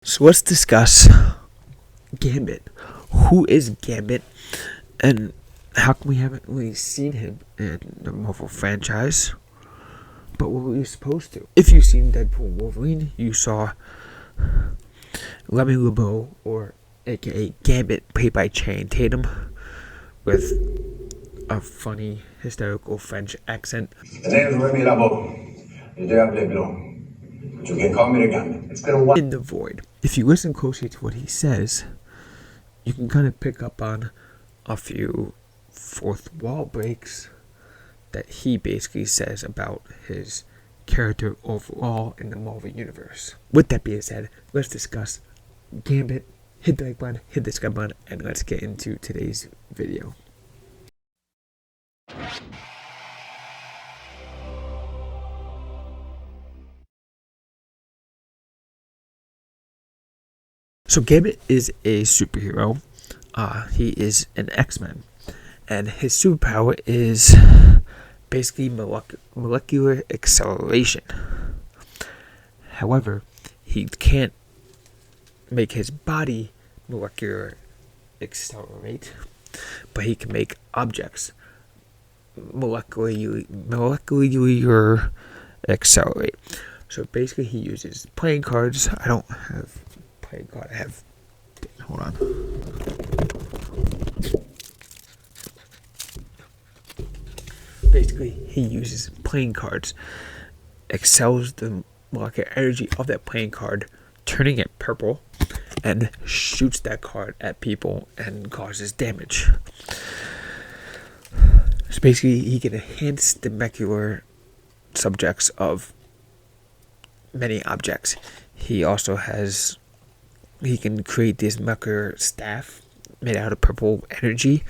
So let's discuss Gambit. Who is Gambit, and how come we haven't really seen him in the Marvel franchise? But what were you supposed to? If you've seen Deadpool and Wolverine, you saw Lemmy LeBeau, or aka Gambit, played by Channing Tatum, with a funny, hysterical French accent. The name is Remy LeBeau. You do have Leblanc. But you can call me the Gambit. It's been a while. In the void. If you listen closely to what he says, you can kind of pick up on a few fourth wall breaks that he basically says about his character overall in the Marvel Universe. With that being said, let's discuss Gambit. Hit the like button, hit the subscribe button, and let's get into today's video. So Gambit is a superhero. He is an X-Men, and his superpower is basically molecular acceleration. However, he can't make his body molecular accelerate, but he can make objects molecularly accelerate. So basically, he uses playing cards. I don't have playing card. I have. Hold on. Basically, he uses playing cards, excels the molecular energy of that playing card, turning it purple, and shoots that card at people and causes damage. So basically, he can enhance the molecular subjects of many objects. He also he can create this molecular staff made out of purple energy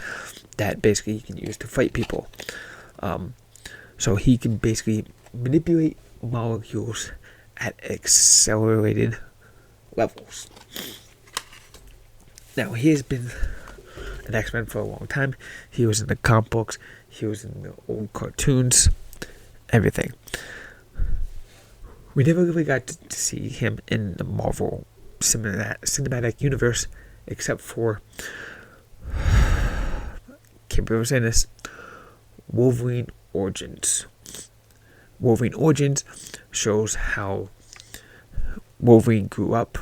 that basically he can use to fight people. So he can basically manipulate molecules at accelerated levels. Now, he has been an X-Men for a long time. He was in the comic books, he was in the old cartoons, everything. We never really got to see him in the Marvel cinematic universe, except for, can't believe I'm saying this, Wolverine Origins. Wolverine Origins shows how Wolverine grew up,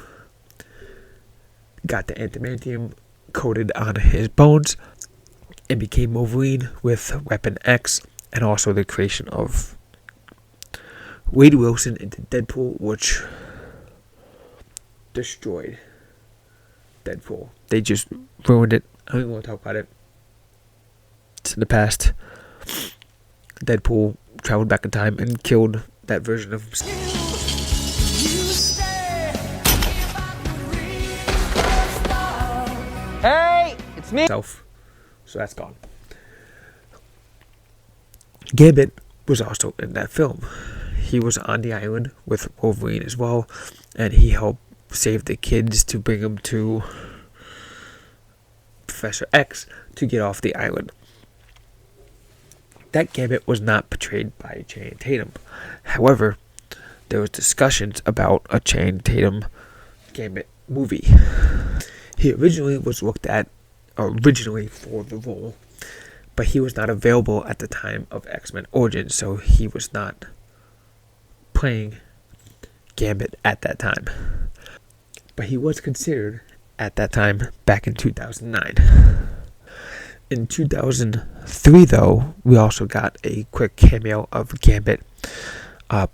got the adamantium coated on his bones, and became Wolverine with Weapon X, and also the creation of Wade Wilson into Deadpool, which destroyed Deadpool. They just ruined it. I don't even want to talk about it. It's in the past. Deadpool traveled back in time and killed that version of himself. Hey, it's me. So that's gone. Gambit was also in that film. He was on the island with Wolverine as well, and he helped save the kids to bring them to Professor X to get off the island. That Gambit was not portrayed by Channing Tatum. However, there was discussions about a Channing Tatum Gambit movie. He originally was looked at for the role, but he was not available at the time of X-Men Origins, so he was not playing Gambit at that time. But he was considered at that time back in 2009. In 2003, though, we also got a quick cameo of Gambit,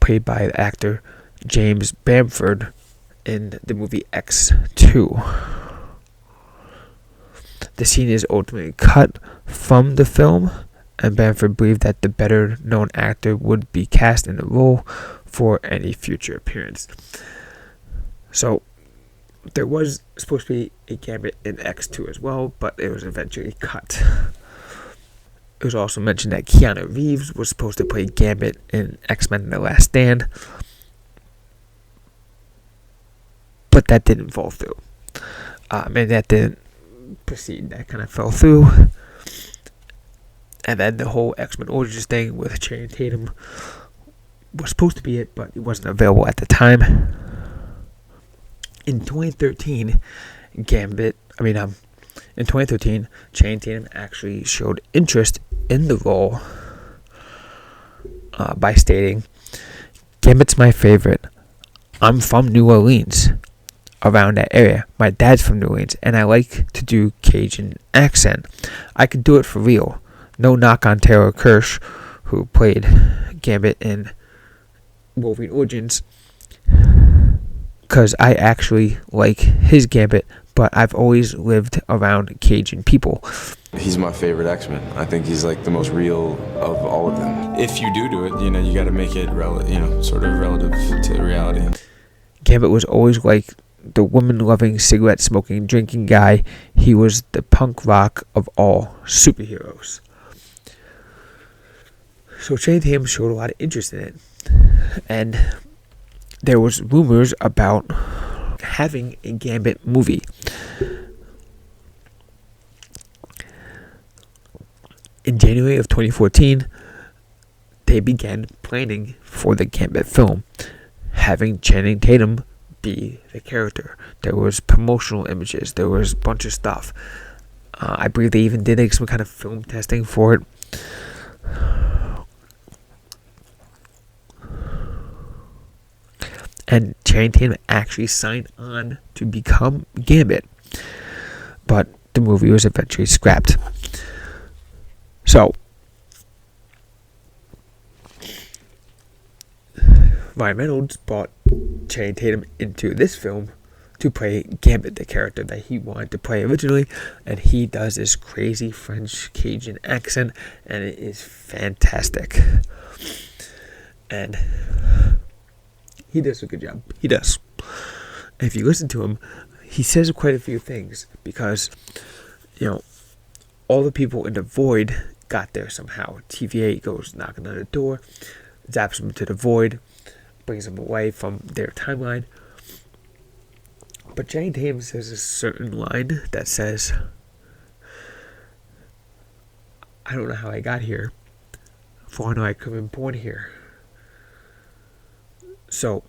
played by the actor James Bamford in the movie X2. The scene is ultimately cut from the film, and Bamford believed that the better-known actor would be cast in the role for any future appearance. So, there was supposed to be a Gambit in X2 as well, but it was eventually cut. It was also mentioned that Keanu Reeves was supposed to play Gambit in X-Men The Last Stand, but that didn't fall through. And that didn't proceed. That kind of fell through. And then the whole X-Men Origins thing with Channing Tatum was supposed to be it, but it wasn't available at the time. In 2013, in 2013, Channing Tatum actually showed interest in the role by stating, "Gambit's my favorite. I'm from New Orleans, around that area. My dad's from New Orleans, and I like to do Cajun accent. I could do it for real. No knock on Taylor Kirsch, who played Gambit in Wolverine Origins, because I actually like his Gambit, but I've always lived around Cajun people." He's my favorite X-Men. I think he's like the most real of all of them. If you do it, you got to make it sort of relative to reality. Gambit was always like the woman-loving, cigarette-smoking, drinking guy. He was the punk rock of all superheroes. So Channing Tatum showed a lot of interest in it. And there was rumors about having a Gambit movie. In January of 2014, they began planning for the Gambit film, having Channing Tatum be the character. There was promotional images. There was a bunch of stuff. I believe they even did some kind of film testing for it. And Channing Tatum actually signed on to become Gambit. But the movie was eventually scrapped. So, Ryan Reynolds brought Channing Tatum into this film to play Gambit, the character that he wanted to play originally, and he does this crazy French Cajun accent, and it is fantastic. And he does a good job. He does. And if you listen to him, he says quite a few things, because, all the people in the void got there somehow. TVA goes knocking on the door, zaps them to the void, brings them away from their timeline. But Channing Tatum says a certain line that says, "I don't know how I got here, for I know I could have been born here." So,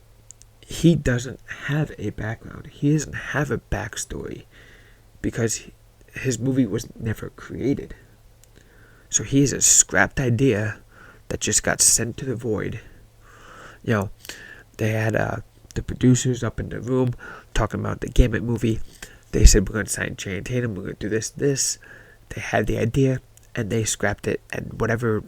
he doesn't have a background. He doesn't have a backstory, because his movie was never created. So he is a scrapped idea that just got sent to the void. They had the producers up in the room talking about the Gambit movie. They said, "We're going to sign Channing Tatum, we're going to do this. They had the idea, and they scrapped it, and whatever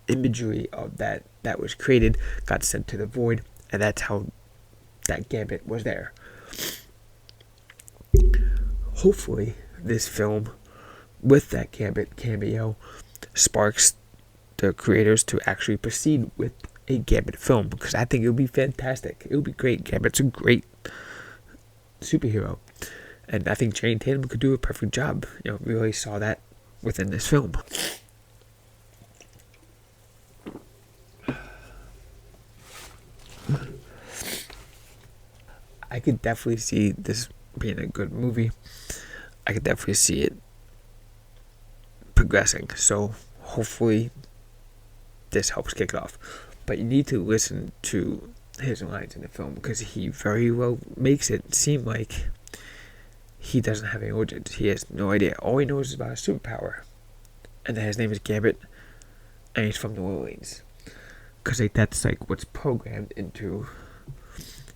imagery of that was created got sent to the void, and that's how that Gambit was there." Hopefully, this film, with that Gambit cameo, sparks the creators to actually proceed with a Gambit film, because I think it would be fantastic. It would be great. Gambit's a great superhero, and I think Channing Tatum could do a perfect job. We really saw that within this film. I could definitely see this being a good movie. I could definitely see it progressing. So hopefully this helps kick it off. But you need to listen to his lines in the film, because he very well makes it seem like he doesn't have any origins. He has no idea. All he knows is about a superpower, and that his name is Gambit, and he's from New Orleans. Because that's what's programmed into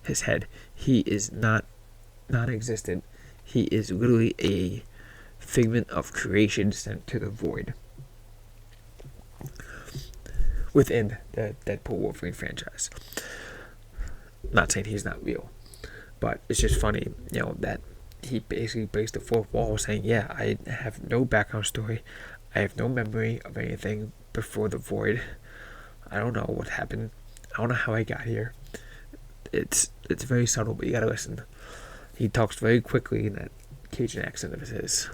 his head. He is not non-existent. He is literally a figment of creation sent to the void within the Deadpool Wolverine franchise. Not saying he's not real, but it's just funny, that he basically breaks the fourth wall, saying, "Yeah, I have no background story. I have no memory of anything before the void. I don't know what happened. I don't know how I got here." It's very subtle, but you gotta listen. He talks very quickly in that Cajun accent of his.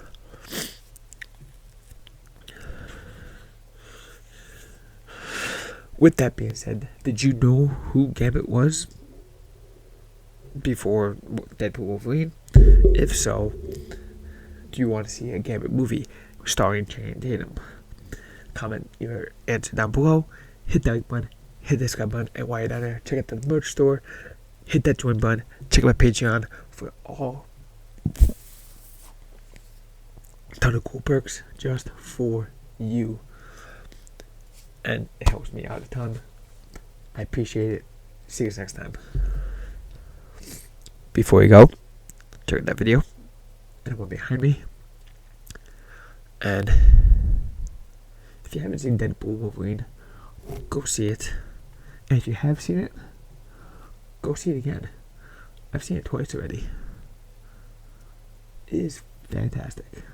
With that being said, did you know who Gambit was before Deadpool Wolverine? If so, do you want to see a Gambit movie starring Channing Tatum? Comment your answer down below. Hit that like button, hit the subscribe button, and while you're down there, check out the merch store. hit that join button. Check out my Patreon for all ton of cool perks just for you. And it helps me out a ton. I appreciate it. See you guys next time. Before you go, check out that video. And one behind me. And if you haven't seen Deadpool Wolverine, go see it. And if you have seen it, go see it again. I've seen it twice already. It is fantastic.